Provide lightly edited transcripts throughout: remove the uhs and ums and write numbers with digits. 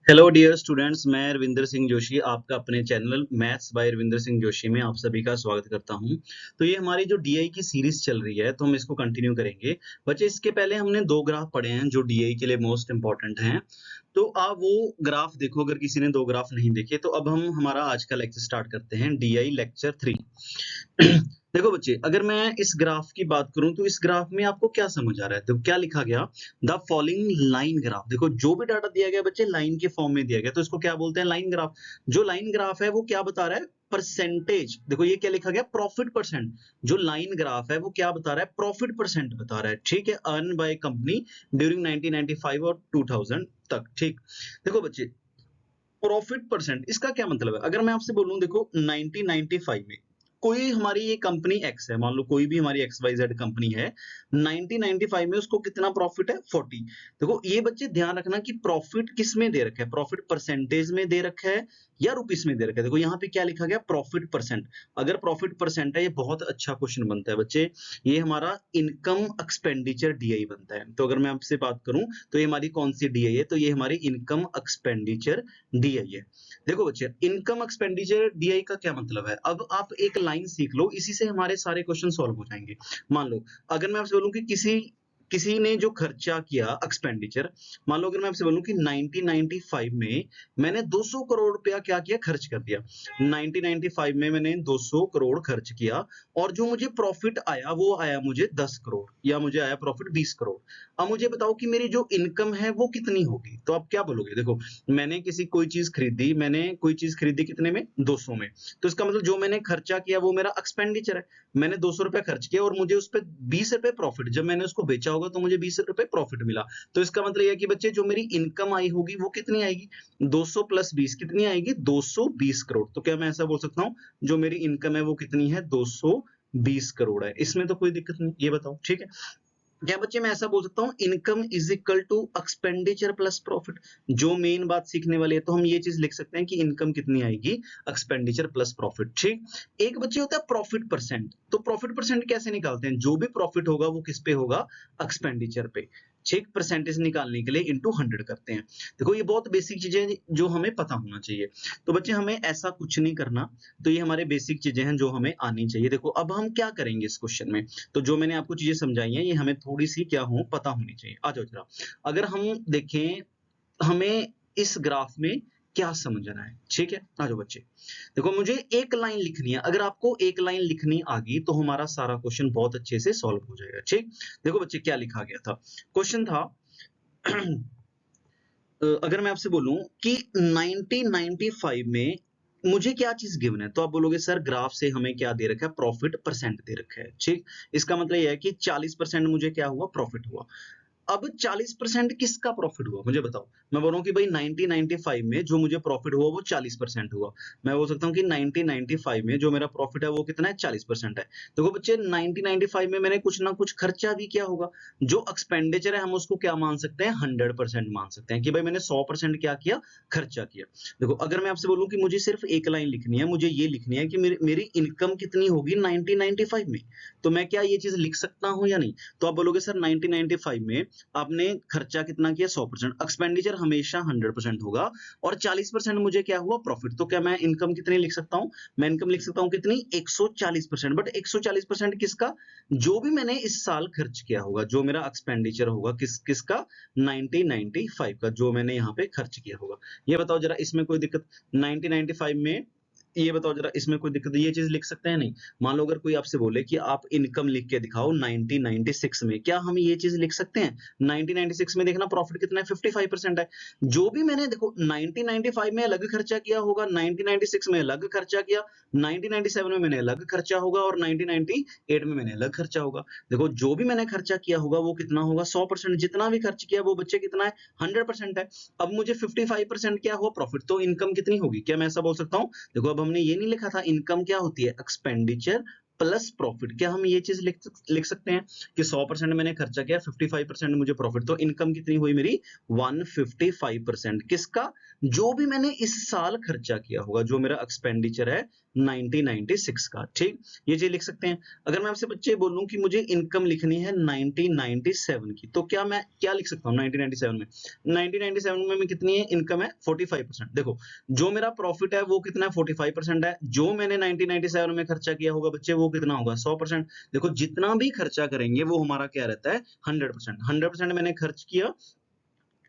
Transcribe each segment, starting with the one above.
Hello dear students, मैं रविंद्र सिंह जोशी आपका अपने channel maths by Ravindra Singh Joshi में आप सभी का स्वागत करता हूं। तो ये हमारी जो डीआई की सीरीज चल रही है तो हम इसको कंटिन्यू करेंगे। बच्चे, इसके पहले हमने दो ग्राफ पढ़े हैं जो डीआई के लिए मोस्ट इंपॉर्टेंट हैं। तो आप वो ग्राफ देखो अगर किसी ने दो ग्राफ नहीं देखे। तो अब हम हमारा आज का लेक्चर स्टार्ट करते हैं, डीआई लेक्चर 3। देखो बच्चे, अगर मैं इस ग्राफ की बात करूं तो इस ग्राफ में आपको क्या समझ आ रहा है? तो क्या लिखा गया, द फॉलोइंग लाइन ग्राफ। देखो जो भी डाटा दिया गया बच्चे लाइन के फॉर्म में दिया गया, तो इसको क्या बोलते हैं? Line graph. जो लाइन ग्राफ है वो क्या बता रहा है? परसेंटेज। देखो ये क्या लिखा गया, प्रॉफिट परसेंट। जो लाइन ग्राफ है वो क्या बता रहा है? प्रॉफिट परसेंट बता रहा है। ठीक है, अर्न बाय कंपनी ड्यूरिंग 1995 और 2000 तक। ठीक, देखो बच्चे, प्रॉफिट परसेंट इसका क्या मतलब है? अगर मैं आपसे बोलूं, देखो 1995 में कोई हमारी ये कंपनी एक्स है, मान लो कोई भी हमारी एक्स वाई जेड कंपनी है, 1995 में उसको कितना प्रॉफिट है? 40। देखो ये बच्चे ध्यान रखना कि प्रॉफिट किस में दे रखा है, प्रॉफिट परसेंटेज में दे रखा है या रुपीस में दे रखा है। देखो यहाँ पे क्या लिखा गया, प्रॉफिट परसेंट। अगर प्रॉफिट परसेंट है, ये बहुत अच्छा क्वेश्चन बनता है बच्चे, ये हमारा इनकम एक्सपेंडिचर डीआई बनता है। तो अगर मैं आपसे बात करूं तो ये हमारी कौन सी डीआई है? तो ये हमारी इनकम एक्सपेंडिचर डीआई है। देखो बच्चे, इनकम एक्सपेंडिचर डीआई का क्या मतलब है? अब आप एक लाइन सीख लो, इसी से हमारे सारे क्वेश्चन सॉल्व हो जाएंगे। मान लो अगर मैं आपसे बोलूं कि किसी किसी ने जो खर्चा किया एक्सपेंडिचर, मान लो अगर मैं आपसे बोलूं कि 1995 में मैंने 200 करोड़ रुपया क्या किया, खर्च कर दिया। 1995 में मैंने 200 करोड़ खर्च किया और जो मुझे प्रॉफिट आया वो आया मुझे 10 करोड़ या मुझे आया प्रॉफिट 20 करोड़। अब मुझे बताओ कि मेरी जो इनकम है वो कितनी होगी? तो आप क्या बोलोगे? देखो मैंने कोई चीज खरीदी, मैंने कोई चीज खरीदी कितने में? 200 में। तो इसका मतलब जो मैंने खर्चा किया वो मेरा एक्सपेंडिचर है। मैंने 200 रुपए खर्च किया और मुझे उस पर 20 रुपए प्रॉफिट, जब मैंने उसको बेचा होगा तो मुझे 20 रुपए प्रॉफिट मिला। तो इसका मतलब यह है कि बच्चे जो मेरी इनकम आई होगी वो कितनी आएगी? 200 प्लस 20 कितनी आएगी? 220 करोड़। तो क्या मैं ऐसा बोल सकता हूँ जो मेरी इनकम है वो कितनी है? 220 करोड़ है। इसमें तो कोई दिक्कत नहीं, ये बताओ। ठीक है, क्या बच्चे मैं ऐसा बोल सकता हूँ income is equal to expenditure plus profit? जो मेन बात सीखने वाली है, तो हम ये चीज लिख सकते हैं कि इनकम कितनी आएगी? Expenditure plus profit. ठीक, एक बच्चे होता है प्रॉफिट परसेंट। तो प्रॉफिट परसेंट कैसे निकालते हैं? जो भी प्रॉफिट होगा वो किस पे होगा? एक्सपेंडिचर पे। ठीक, परसेंटेज निकालने के लिए इंटू 100 करते हैं। देखो ये बहुत बेसिक चीजें जो हमें पता होना चाहिए। तो बच्चे हमें ऐसा कुछ नहीं करना, तो ये हमारे बेसिक चीजें हैं जो हमें आनी चाहिए। देखो अब हम क्या करेंगे इस क्वेश्चन में, तो जो मैंने आपको चीजें समझाई हैं ये हमें थोड़ी सी क्या हो पता होनी चाहिए। आ जाओ जरा, अगर हम देखें हमें इस ग्राफ में क्या समझना है। ठीक है, आ जाओ बच्चे, देखो मुझे एक लाइन लिखनी है। अगर आपको एक लाइन लिखनी आ गई तो हमारा सारा क्वेश्चन बहुत अच्छे से सॉल्व हो जाएगा। ठीक, देखो बच्चे क्या लिखा गया था, क्वेश्चन था अगर मैं आपसे बोलूं कि 1995 में मुझे क्या चीज गिवन है, तो आप बोलोगे सर ग्राफ से हमें क्या दे रखा है? प्रॉफिट परसेंट दे रखा है। ठीक, इसका मतलब यह है कि 40% मुझे क्या हुआ? प्रॉफिट हुआ। अब 40% किसका प्रॉफिट हुआ मुझे बताओ? मैं बोल रहा हूँ कि भाई 1995 में जो मुझे प्रॉफिट हुआ वो 40% हुआ। मैं बोल सकता हूँ कि 1995 में जो मेरा प्रॉफिट है वो कितना है? 40% है। देखो बच्चे 1995 में मैंने कुछ ना कुछ खर्चा भी किया होगा। जो एक्सपेंडिचर है हम उसको क्या मान सकते हैं? 100% मान सकते हैं कि भाई मैंने 100% क्या किया? खर्चा किया। देखो अगर मैं आपसे बोलूं कि मुझे सिर्फ एक लाइन लिखनी है, मुझे ये लिखनी है कि मेरी इनकम कितनी होगी 1995 में, तो मैं क्या ये चीज लिख सकता हूँ या नहीं? तो आप बोलोगे सर 1995 में आपने खर्चा कितना किया? 100%। एक्सपेंडिचर हमेशा 100% होगा और 40% मुझे क्या हुआ? प्रॉफिट। तो क्या मैं इनकम कितनी लिख सकता हूं? मैं इनकम लिख सकता हूं कितनी? 140%। बट 140% किसका? जो भी मैंने इस साल खर्च किया होगा, जो मेरा एक्सपेंडिचर होगा किसका? 1995 का, जो मैंने यहाँ पे खर्च किया होगा। ये बताओ जरा, इसमें कोई दिक्कत? 1995 में ये बताओ जरा, इसमें कोई दिक्कत? ये चीज लिख सकते हैं नहीं? मान लो अगर कोई आपसे बोले कि आप इनकम लिख के दिखाओ 1996 में, क्या हम ये चीज लिख सकते हैं? 1996 में देखना प्रॉफिट कितना है? 55% है। जो भी मैंने देखो 1995 में अलग खर्चा किया होगा, 1996 में अलग खर्चा किया, 1997 में मैंने अलग खर्चा होगा और 1998 में मैंने अलग खर्चा होगा। देखो जो भी मैंने खर्चा किया होगा वो कितना होगा? 100%। जितना भी खर्च किया वो बच्चे कितना है? 100% है। अब मुझे 55% क्या हुआ? प्रॉफिट। तो इनकम कितनी होगी? क्या मैं ऐसा बोल सकता हूँ? देखो अब हमने ये नहीं लिखा था इनकम क्या होती है? Expenditure plus profit. क्या हम ये चीज लिख सकते हैं कि 100% मैंने खर्चा किया, 55% मुझे प्रॉफिट, तो इनकम कितनी हुई मेरी? 155%। किसका? जो भी मैंने इस साल खर्चा किया होगा, जो मेरा एक्सपेंडिचर है 1996 का। ठीक, ये चीज लिख सकते हैं। अगर मैं आपसे बच्चे बोलूं कि मुझे इनकम लिखनी है 1997 की, तो क्या मैं क्या लिख सकता हूँ 1997 में? 1997 में कितनी है इनकम है? 45%। देखो जो मेरा प्रॉफिट है वो कितना है? 45% है। जो मैंने 1997 में खर्चा किया होगा बच्चे वो कितना होगा? 100%। देखो जितना भी खर्चा करेंगे वो हमारा क्या रहता है? 100%। 100% मैंने खर्च किया,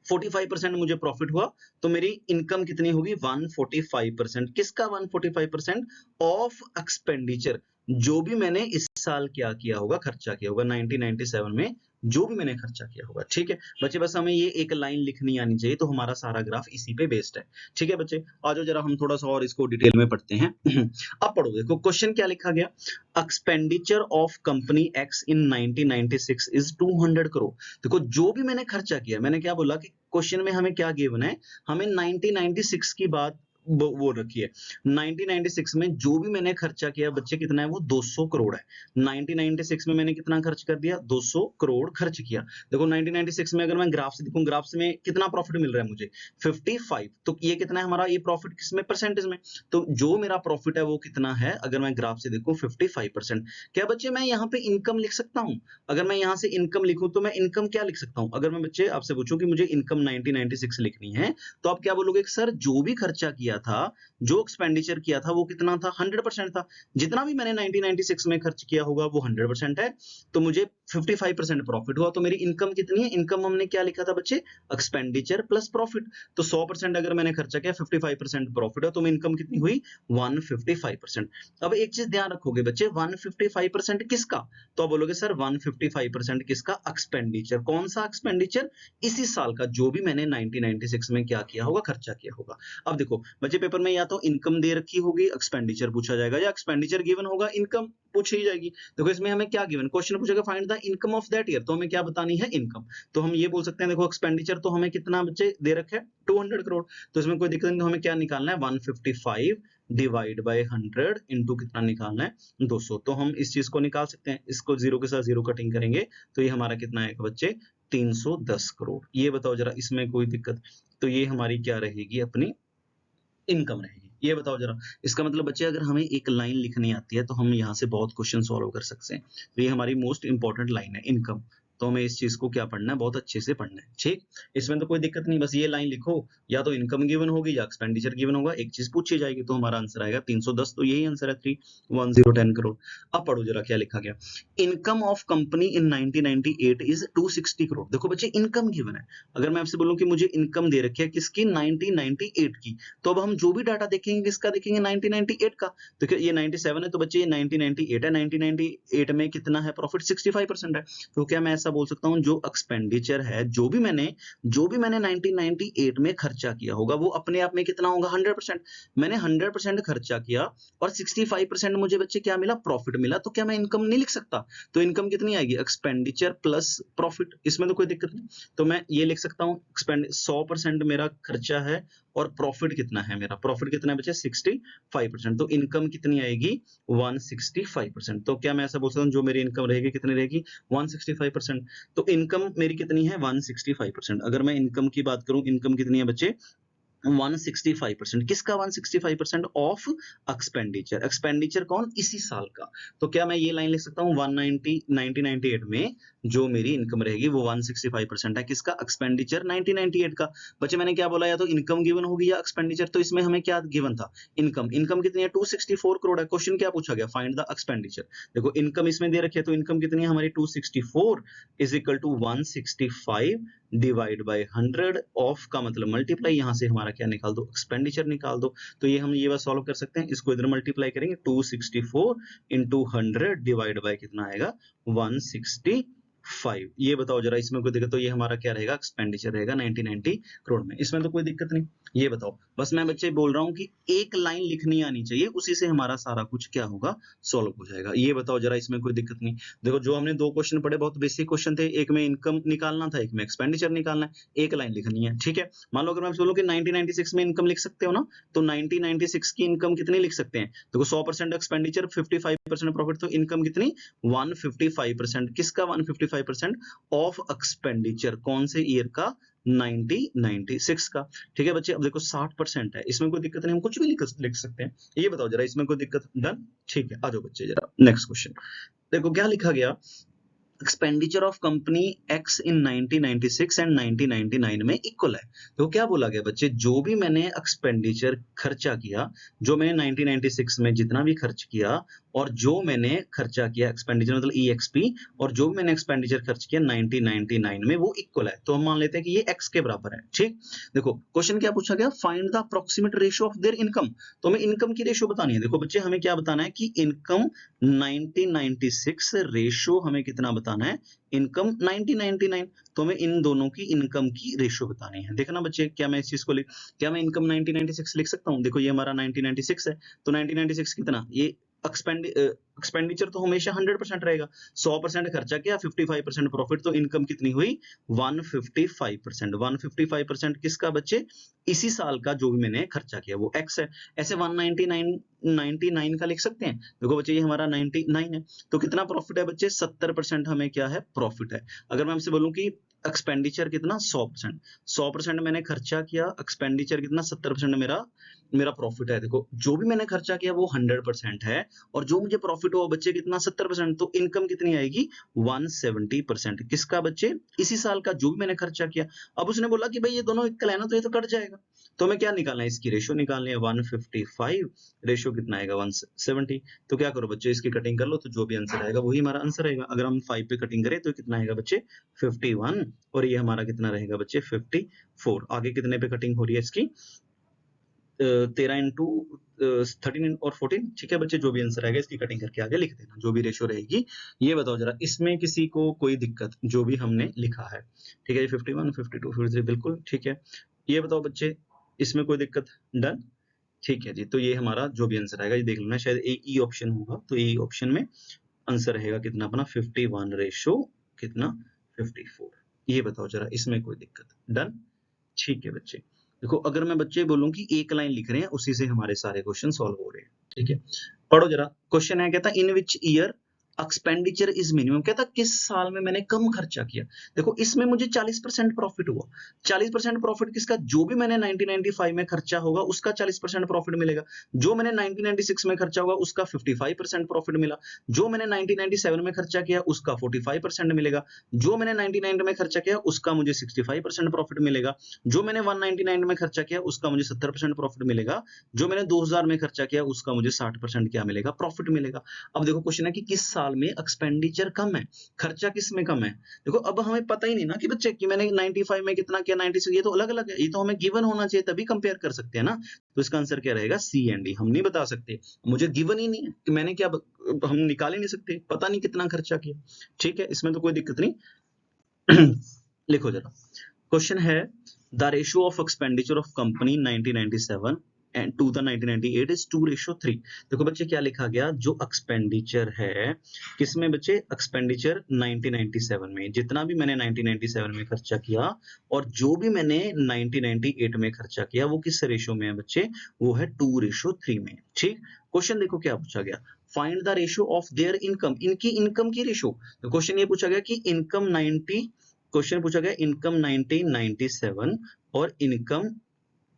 45% मुझे प्रॉफिट हुआ, तो मेरी इनकम कितनी होगी? 145%। किसका 145%? ऑफ एक्सपेंडिचर, जो भी मैंने इस साल क्या किया होगा? खर्चा किया होगा 1997 में, जो भी मैंने खर्चा किया होगा। ठीक है बच्चे, बस हमें ये एक लाइन लिखनी आनी चाहिए, तो हमारा सारा ग्राफ इसी पे बेस्ड है। ठीक है बच्चे, आ जाओ जरा हम थोड़ा सा और इसको डिटेल में पढ़ते हैं। अब पढ़ो, देखो क्वेश्चन क्या लिखा गया, expenditure of company X in 1996 is 200 crore. देखो जो भी मैंने खर्चा किया, मैंने क्या बोला कि क्वेश्चन में हमें क्या गिवन है? हमें 1996 की बात वो रखी है। 1996 में जो भी मैंने खर्चा किया बच्चे कितना है? वो 200 करोड़ है। 1996 में मैंने कितना खर्च कर दिया? 200 करोड़ खर्च किया। देखो 1996 में अगर मैं ग्राफ से देखूं, ग्राफ से में कितना प्रॉफिट मिल रहा है मुझे? 55। तो ये कितना है हमारा? ये प्रॉफिट किसमें? परसेंटेज में। तो जो मेरा प्रॉफिट है वो कितना है? अगर मैं ग्राफ से देखूं 55%। क्या बच्चे मैं यहाँ पे इनकम लिख सकता हूँ? अगर मैं यहाँ से इनकम लिखूं तो मैं इनकम क्या लिख सकता हूँ? अगर मैं बच्चे आपसे पूछूं कि मुझे इनकम 1996 लिखनी है, तो आप क्या बोलोगे? सर जो भी खर्चा किया था, जो एक्सपेंडिचर किया था वो कितना था? 100% था। जितना भी मैंने 1996 में खर्च किया होगा वो 100% है, तो मुझे 55% प्रॉफिट हुआ। तो मेरी इनकम कितनी है? इनकम हमने क्या लिखा था बच्चे? Expenditure plus profit. तो 100% अगर मैंने खर्चा किया, 55% प्रॉफिट है, तो मेरी इनकम कितनी हुई? 155%। अब एक चीज ध्यान रखोगे बच्चे, 155% किसका? तो आप बोलोगे सर 155% किसका? एक्सपेंडिचर। कौन सा एक्सपेंडिचर? इसी साल का, जो भी मैंने 1996 में क्या किया होगा? खर्चा किया होगा। अब देखो बच्चे, पेपर में या तो इनकम दे रखी होगी, एक्सपेंडिचर पूछा जाएगा, या एक्सपेंडिचर गिवन होगा, इनकम पूछी जाएगी। देखो इसमें हमें क्या गिवन? क्वेश्चन पूछेगा find the income of that year, तो हमें क्या बतानी है? इनकम। तो हम ये बोल सकते हैं, देखो एक्सपेंडिचर तो हमें कितना बच्चे दे रखे है? 200 करोड़। तो इसमें कोई दिक्कत नहीं, तो हमें क्या निकालना है? 155 डिवाइड बाय 100 इंटू कितना निकालना है? 200। तो हम इस चीज को निकाल सकते हैं, इसको जीरो के साथ जीरो कटिंग करेंगे, तो ये हमारा कितना आएगा बच्चे? 310 करोड़। ये बताओ जरा, इसमें कोई दिक्कत? तो ये हमारी क्या रहेगी? अपनी इनकम रहेगी। ये बताओ जरा, इसका मतलब बच्चे अगर हमें एक लाइन लिखनी आती है तो हम यहाँ से बहुत क्वेश्चन सॉल्व कर सकते हैं। तो ये हमारी मोस्ट इंपॉर्टेंट लाइन है, इनकम। तो हमें इस चीज को क्या पढ़ना है? बहुत अच्छे से पढ़ना है। ठीक, इसमें तो कोई दिक्कत नहीं, बस ये लाइन लिखो, या तो इनकम गिवन होगी या एक्सपेंडिचर गिवन होगा, एक चीज पूछी जाएगी, तो हमारा आंसर आएगा 310। तो यही आंसर है 310 करोड़। अब पढ़ो जरा क्या लिखा गया, income of company in 1998 is 260 crore. देखो बच्चे इनकम गिवन है। अगर मैं आपसे बोलूं कि मुझे इनकम दे रखी है किसकी? 1998 की, तो अब हम जो भी डाटा देखेंगे किसका देखेंगे? 1998 का। तो ये 97 है, तो बच्चे ये 1998 है। 1998 में कितना है प्रॉफिट? 65% है। तो क्या मैं ऐसा बोल सकता हूँ, जो एक्सपेंडिचर है, जो भी मैंने 1998 में खर्चा किया होगा, वो अपने आप में कितना होगा? 100%। मैंने 100% खर्चा किया और 65% मुझे बच्चे क्या मिला? प्रॉफिट मिला। तो क्या मैं इनकम नहीं लिख सकता? तो इनकम कितनी आएगी? Expenditure plus profit. इसमें तो कोई दिक्कत नहीं, तो मैं ये लिख सकता हूँ 100% मेरा खर्चा है और प्रॉफिट कितना है मेरा? प्रॉफिट कितना है बच्चे? 65%। तो इनकम कितनी आएगी? 165%। तो क्या मैं ऐसा बोल सकता हूँ, जो मेरी इनकम रहेगी कितनी रहेगी? 165%। तो इनकम मेरी कितनी है? 165%। अगर मैं इनकम की बात करूं, इनकम कितनी है बच्चे? 165%। किसका 165%? Of expenditure. एक्सपेंडिचर कौन? इसी साल का। तो क्या मैं ये लाइन लिख सकता हूँ 1998 में जो मेरी इनकम रहेगी वो 165% है। किसका? एक्सपेंडिचर 1998 का। बच्चे मैंने क्या बोला, या तो इनकम गिवन होगी या एक्सपेंडिचर। तो इसमें हमें क्या गिवन था? इनकम। इनकम कितनी है? 264 करोड़ है। क्वेश्चन क्या पूछा गया? Find the expenditure. देखो इनकम इसमें दे रखी है, तो इनकम कितनी है हमारी? 264 is equal to 165 divide by 100 of का मतलब मल्टीप्लाई, यहां से हमारा क्या निकाल दो? एक्सपेंडिचर निकाल दो। तो ये हम ये बात सॉल्व कर सकते हैं, इसको इधर मल्टीप्लाई करेंगे, 264 इंटू 100 डिवाइड बाय कितना आएगा? 165। ये बताओ जरा, इसमें कोई दिक्कत? तो ये हमारा क्या रहेगा? एक्सपेंडिचर रहेगा 1990 करोड़ में। इसमें तो कोई दिक्कत नहीं। ये बताओ, बस मैं बच्चे बोल रहा हूँ कि एक लाइन लिखनी आनी चाहिए, उसी से हमारा सारा कुछ क्या होगा? सॉल्व हो जाएगा। ये बताओ जरा, इसमें कोई दिक्कत नहीं। देखो जो हमने दो क्वेश्चन पढ़े बहुत बेसिक क्वेश्चन थे, एक में इनकम निकालना था, एक में एक्सपेंडिचर निकालना है, एक लाइन लिखनी है। ठीक है, मान लो अगर मैं बोलूं कि 1996 में इनकम लिख सकते हो ना, तो 1996 की इनकम कितनी लिख सकते हैं? देखो 100% एक्सपेंडिचर, 55% प्रॉफिट, तो इनकम कितनी? 155%। किसका 155% ऑफ एक्सपेंडिचर, कौन से ईयर का, 1996 का। ठीक है बच्चे, अब देखो 60% है, इसमें कोई दिक्कत नहीं, हम कुछ भी लिख सकते हैं। ये बताओ जरा, इसमें कोई दिक्कत? डन, ठीक है। आ जाओ बच्चे जरा नेक्स्ट क्वेश्चन देखो क्या लिखा गया। Expenditure of company X in 1996 and 1999 में इक्वल है। तो क्या बोला गया बच्चे, जो भी मैंने एक्सपेंडिचर खर्चा किया, जो मैंने 1996 में जितना भी खर्च किया और जो मैंने खर्चा किया एक्सपेंडिचर मतलब ईएक्सपी, और जो भी मैंने एक्सपेंडिचर खर्च किया 1999 में, वो इक्वल है। तो हम मान लेते हैं कि ये एक्स के बराबर है। ठीक, देखो क्वेश्चन क्या पूछा गया, find the approximate ratio of their income. तो हमें इनकम की रेशियो बतानी है। देखो बच्चे, हमें क्या बताना है कि इनकम 1996 रेशियो हमें कितना बताना है, इनकम 1999। तो हमें इन दोनों की इनकम की रेशियो बतानी है। देखना बच्चे, क्या मैं इस चीज को क्या मैं इनकम 1996 लिख सकता हूँ? देखो ये हमारा 1996 है, तो 1996 कितना, ये एक्सपेंडिचर तो हमेशा 100% रहेगा, 100% खर्चा किया, 55% प्रॉफिट, तो इनकम कितनी हुई, 155%। 155% किसका बच्चे, इसी साल का जो भी मैंने खर्चा किया वो एक्स है। ऐसे 199 का लिख सकते हैं। देखो बच्चे, ये हमारा 99 है, तो कितना प्रॉफिट है बच्चे, 70% हमें क्या है, प्रॉफिट है। अगर मैं आपसे बोलूं कि एक्सपेंडिचर कितना, 100%, 100% मैंने खर्चा किया, एक्सपेंडिचर कितना, 70% मेरा प्रॉफिट है। देखो जो भी मैंने खर्चा किया वो 100% है, और जो मुझे प्रॉफिट हुआ बच्चे कितना, 70%, तो इनकम कितनी आएगी, 170%। किसका बच्चे, इसी साल का जो भी मैंने खर्चा किया। अब उसने बोला कि भाई ये दोनों इक्वल है ना, तो ये तो कट जाएगा, तो हमें क्या निकालना है, इसकी रेशियो निकालनी है। 155 रेशियो कितना आएगा, 170। तो क्या करो बच्चे, इसकी कटिंग कर लो, तो जो भी आंसर आएगा वही हमारा आंसर आएगा। अगर हम 5 पे कटिंग करें तो कितना आएगा बच्चे, 51, और ये हमारा कितना रहेगा बच्चे, 54। आगे कितने पे कटिंग हो रही है इसकी, 13 इंटू 13 और 14। ठीक है बच्चे, जो भी आंसर आएगा इसकी कटिंग करके आगे लिख देना, जो भी रेशियो रहेगी। ये बताओ जरा, इसमें किसी को कोई दिक्कत, जो भी हमने लिखा है? ठीक है, 51, 52, 53 बिल्कुल ठीक है। ये बताओ बच्चे, इसमें कोई दिक्कत? डन, ठीक है जी। तो ये हमारा जो भी आंसर आएगा, ये देख लेना, शायद ई ऑप्शन होगा, तो ई ऑप्शन में आंसर रहेगा कितना अपना, 51 रेशो कितना, 54। ये बताओ जरा, इसमें कोई दिक्कत? डन, ठीक है बच्चे। देखो अगर मैं बच्चे बोलूं कि एक लाइन लिख रहे हैं, उसी से हमारे सारे क्वेश्चन सॉल्व हो रहे हैं। ठीक है, पढ़ो जरा। क्वेश्चन है, कहता in which year expenditure is minimum, कहता किस साल में मैंने कम खर्चा किया। देखो इसमें मुझे 40% प्रॉफिट हुआ। 40% प्रॉफिट किसका, जो भी मैंने 1995 में खर्चा होगा उसका 40% प्रॉफिट मिलेगा। जो मैंने 1996 में खर्चा होगा उसका 55% प्रॉफिट मिला। जो मैंने 1997 में खर्चा किया उसका 45% मिलेगा। जो मैंने 99 में खर्चा किया उसका मुझे 65% प्रॉफिट मिलेगा। जो मैंने 199 में खर्चा किया उसका मुझे 70% प्रॉफिट मिलेगा। जो मैंने 2000 में खर्चा किया उसका मुझे 60% क्या मिलेगा, प्रॉफिट मिलेगा। अब देखो क्वेश्चन है कि किस साल में एक्सपेंडिचर कम है, खर्चा किस में कम है। देखो अब हमें पता ही नहीं ना कि बच्चे कि मैंने 95 में कितना किया, 96, ये तो अलग अलग है, ये तो हमें गिवन होना चाहिए तभी कंपेयर कर सकते हैं ना। तो इसका आंसर क्या रहेगा, सी एंड डी। हम नहीं बता सकते, मुझे गिवन ही नहीं है कि मैंने क्या, हम निकाल ही नहीं सकते, पता नहीं कितना खर्चा किया। ठीक है, इसमें तो कोई दिक्कत नहीं। लिखो जरा, क्वेश्चन है the ratio of expenditure of company 1997 and to the 1998 is 2:3। देखो बच्चे क्या लिखा गया, जो एक्सपेंडिचर है किसमें बच्चे, एक्सपेंडिचर 1997 में, जितना भी मैंने 1997 में खर्चा किया और जो भी मैंने 1998 में खर्चा किया वो किस रेशियो में है बच्चे, वो है 2:3 में। ठीक, क्वेश्चन देखो क्या पूछा गया, find the ratio of their income, इनकी इनकम की रेशियो। तो क्वेश्चन ये पूछा गया कि इनकम 90, क्वेश्चन पूछा गया इनकम 1997 और इनकम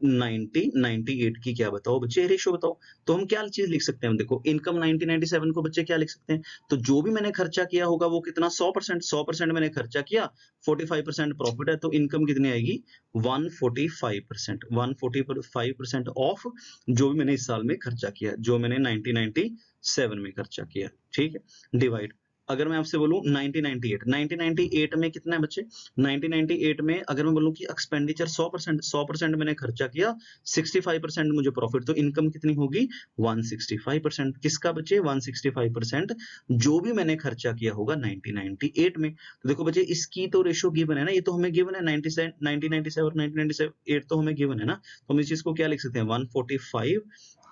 1998 की क्या बताओ बच्चे, रेशियो बताओ। तो हम क्या चीज लिख सकते हैं, देखो इनकम 1997 को बच्चे क्या लिख सकते हैं, तो जो भी मैंने खर्चा किया होगा वो कितना, 100%, 100% मैंने खर्चा किया, 45% प्रॉफिट है, तो इनकम कितनी आएगी, 145%, 145% ऑफ जो भी मैंने इस साल में खर्चा किया, जो मैंने 1997 में खर्चा किया। ठीक है, डिवाइड, अगर मैं आपसे बोलूं 1998 में कितना है बच्चे, 1998 में अगर मैं बोलूं कि एक्सपेंडिचर 100% मैंने खर्चा किया, 65% मुझे प्रॉफिट, तो इनकम कितनी होगी, 165%। किसका बच्चे, 165% जो भी मैंने खर्चा किया होगा 1998 में। तो देखो बच्चे इसकी तो रेशियो गिवन है ना, ये तो हमें गिवन है 1997 तो हमें गिवन है ना, तो हम इस चीज को क्या लिख सकते हैं, 145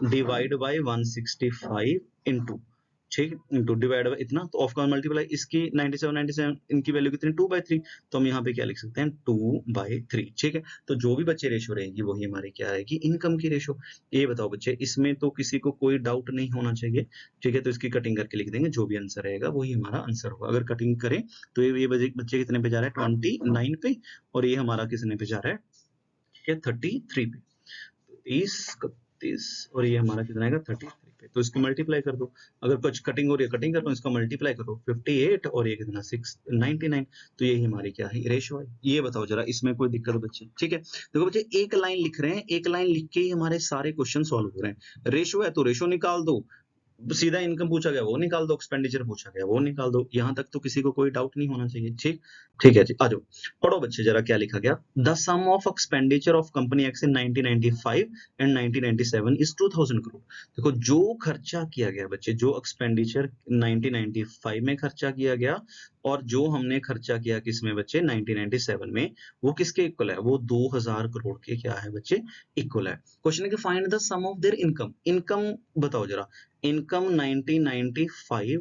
डिवाइड बाय 165 इनटू ठीक है, इंटू डिवाइड बाय इतना, तो ऑफ का मल्टीप्लाई इसकी 97 इनकी वैल्यू कितनी 2/3, तो हम यहाँ पे क्या लिख सकते हैं 2/3। ठीक है, तो जो भी बच्चे रेशो रहेगी वही हमारी क्या आएगी, इनकम की रेशो। ये बताओ बच्चे, इसमें तो किसी को कोई डाउट नहीं होना चाहिए। ठीक है, तो इसकी कटिंग करके लिख देंगे, जो भी आंसर रहेगा वही हमारा आंसर होगा। अगर कटिंग करें तो ये बच्चे कितने पे जा रहा है 29 पे, और ये हमारा कितने पे जा रहा है, ठीक है 33 पे, 30 और ये हमारा कितना आएगा 33 पे, तो इसको मल्टीप्लाई कर दो। अगर कुछ कटिंग हो रही है कटिंग कर लो, इसका मल्टीप्लाई करो 58 और ये कितना 699, तो यही हमारी क्या है रेशो है। ये बताओ जरा, इसमें कोई दिक्कत बच्चे? ठीक है, देखो बच्चे एक लाइन लिख रहे हैं, एक लाइन लिख के ही हमारे सारे क्वेश्चन सॉल्व हो रहे हैं। रेशो है तो रेशो निकाल दो, सीधा इनकम पूछा गया वो निकाल दो, एक्सपेंडिचर पूछा गया वो निकाल दो। यहाँ तक तो किसी को कोई डाउट नहीं होना चाहिए। ठीक ठीक है जी, आ जाओ पढ़ो बच्चे जरा क्या लिखा गया। The sum of expenditure of company X in 1995 and 1997 is 2000 crore. देखो जो खर्चा किया गया बच्चे, जो एक्सपेंडिचर 1995 में खर्चा किया गया और जो हमने खर्चा किया किसमें बच्चे 1997 में, वो किसके इक्वल है, वो 2000 करोड़ के क्या है बच्चे इक्वल है। क्वेश्चन है कि find the sum of their income. Income बताओ जरा, इनकम 1995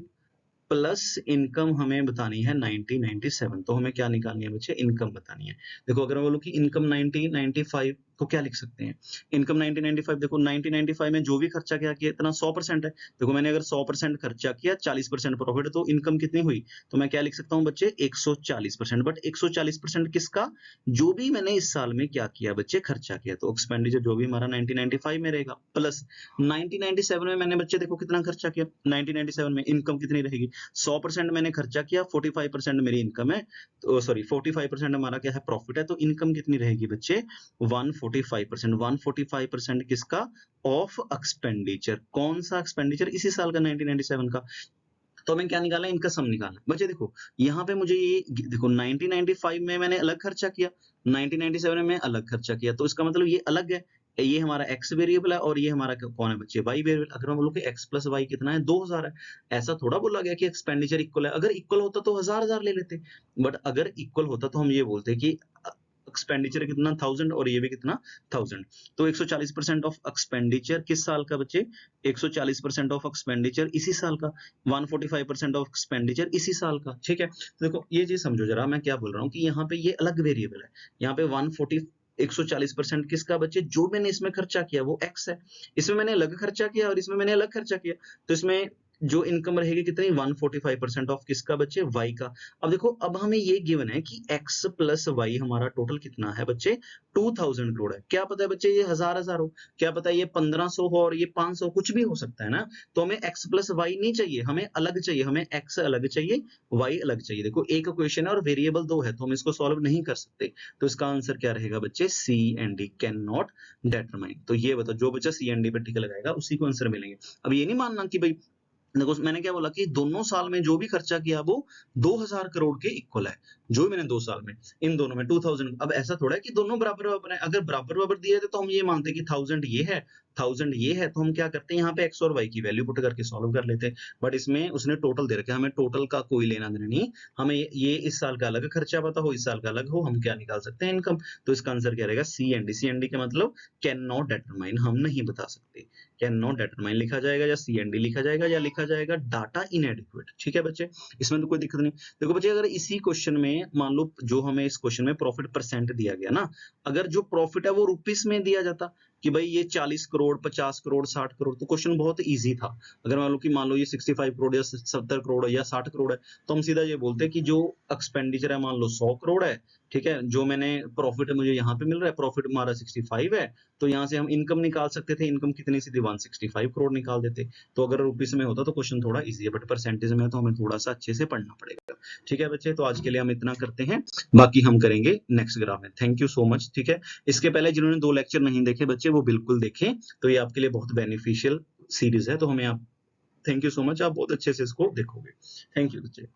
प्लस इनकम हमें बतानी है 1997, तो हमें क्या निकालनी है बच्चे, इनकम बतानी है। देखो अगर मैं बोलूं कि इनकम 1995 तो क्या लिख सकते हैं, इनकम 1995, देखो 1995 में जो भी खर्चा किया इतना 100% है। देखो मैंने अगर 100% खर्चा किया 40% प्रॉफिट, तो इनकम कितनी हुई, तो मैं क्या लिख सकता हूँ बच्चे 140%। बट 140% किसका, जो भी मैंने इस साल में क्या किया बच्चे खर्चा किया, तो एक्सपेंडिचर जो भी हमारा 1995 में रहेगा, प्लस 1997 में मैंने बच्चे देखो कितना खर्चा किया, 1997 में इनकम कितनी रहेगी, 100% मैंने खर्चा किया, 45% मेरी इनकम है, तो सॉरी 45% हमारा क्या है प्रॉफिट है, तो इनकम कितनी रहेगी बच्चे 145%। 145% किसका, ऑफ एक्सपेंडिचर। कौन सा एक्सपेंडिचर, इसी साल का 1997 का। तो हमें क्या निकालना है, इनका सम निकालना है। बच्चे देखो यहाँ पे मुझे ये देखो 1995 में मैंने अलग खर्चा किया, 1997 में अलग खर्चा किया, तो इसका मतलब ये अलग है, ये हमारा x वेरिएबल है और ये हमारा कौन है बच्चे y वेरिएबल। अगर मैं बोलूं कि x प्लस वाई कितना है 2000 है, ऐसा थोड़ा बोला गया कि एक्सपेंडिचर इक्वल है। अगर इक्वल होता तो हजार ले लेते, बट अगर इक्वल होता तो हम ये बोलते कि एक्सपेंडिचर कितना 1000 और ये भी कितना 1000, तो 140% ऑफ एक्सपेंडिचर किस साल का बच्चे, 140% ऑफ एक्सपेंडिचर इसी साल का, 145% ऑफ एक्सपेंडिचर इसी साल का। ठीक है, तो देखो ये चीज समझो जरा, मैं क्या बोल रहा हूँ कि यहाँ पे ये अलग वेरिएबल है, यहाँ पे 140% किसका बच्चे, जो मैंने इसमें खर्चा किया वो x है, इसमें मैंने अलग खर्चा किया और इसमें मैंने अलग खर्चा किया, तो इसमें जो इनकम रहेगी कितनी 145% ऑफ किसका बच्चे y का। अब देखो अब हमें ये गिवन है कि x प्लस y हमारा टोटल कितना है बच्चे 2000 करोड़ है। क्या पता है बच्चे ये हजार हो, क्या पता है ये 1500 हो और ये 500, कुछ भी हो सकता है ना। तो हमें x प्लस y नहीं चाहिए, हमें अलग चाहिए, हमें x अलग चाहिए y अलग चाहिए। देखो एक क्वेश्चन है और वेरिएबल दो है, तो हम इसको सॉल्व नहीं कर सकते, तो इसका आंसर क्या रहेगा बच्चे C and D, can not determine. तो ये बताओ जो बच्चा सी एंड डी पे टिक लगाएगा उसी को आंसर मिलेंगे। अब ये नहीं मानना कि भाई देखो मैंने क्या बोला कि दोनों साल में जो भी खर्चा किया वो 2000 करोड़ के इक्वल है, जो मैंने 2 साल में इन दोनों में 2000। अब ऐसा थोड़ा है कि दोनों बराबर बराबर है, अगर बराबर बराबर दिए थे तो हम ये मानते कि 1000 ये है 1000 ये है, तो हम क्या करते हैं यहाँ पे x और y की वैल्यू पुट करके सॉल्व कर लेते हैं। बट इसमें उसने टोटल दे रखा है, हमें टोटल का कोई लेना देना नहीं, हमें ये इस साल का अलग खर्चा पता हो, इस साल का अलग हो, हम क्या निकाल सकते हैं इनकम। तो इसका आंसर क्या रहेगा C and D. C and D का मतलब कैन नॉट डिटरमाइन, हम नहीं बता सकते, कैन नॉट डिटरमाइन लिखा जाएगा या सी एंड डी लिखा जाएगा या लिखा जाएगा डाटा इनएडिक्वेट। ठीक है बच्चे, इसमें तो कोई दिक्कत नहीं। देखो बच्चे अगर इसी क्वेश्चन में मान लो जो हमें इस क्वेश्चन में प्रॉफिट परसेंट दिया गया ना, अगर जो प्रॉफिट है वो रुपीस में दिया जाता कि भाई ये 40 करोड़ 50 करोड़ 60 करोड़, तो क्वेश्चन बहुत इजी था। अगर मान लो ये 65 करोड़ या 70 करोड़ या 60 करोड़ है, तो हम सीधा ये बोलते हैं कि जो एक्सपेंडिचर है मान लो 100 करोड़ है, ठीक है, जो मैंने प्रॉफिट मुझे यहाँ पे मिल रहा है प्रॉफिट हमारा 65 है, तो यहाँ से हम इनकम निकाल सकते थे, इनकम कितनी सीधी 165 करोड़ निकाल देते। तो अगर रुपीस में होता तो क्वेश्चन थोड़ा इजी है, बट परसेंटेज में तो हमें थोड़ा सा अच्छे से पढ़ना पड़ेगा। ठीक है बच्चे, तो आज के लिए हम इतना करते हैं, बाकी हम करेंगे नेक्स्ट ग्राफ में। Thank you so much. ठीक है, इसके पहले जिन्होंने 2 लेक्चर नहीं देखे बच्चे वो बिल्कुल देखें, तो ये आपके लिए बहुत बेनिफिशियल सीरीज है, तो हमें आप थैंक यू सो मच, आप बहुत अच्छे से इसको देखोगे। थैंक यू बच्चे।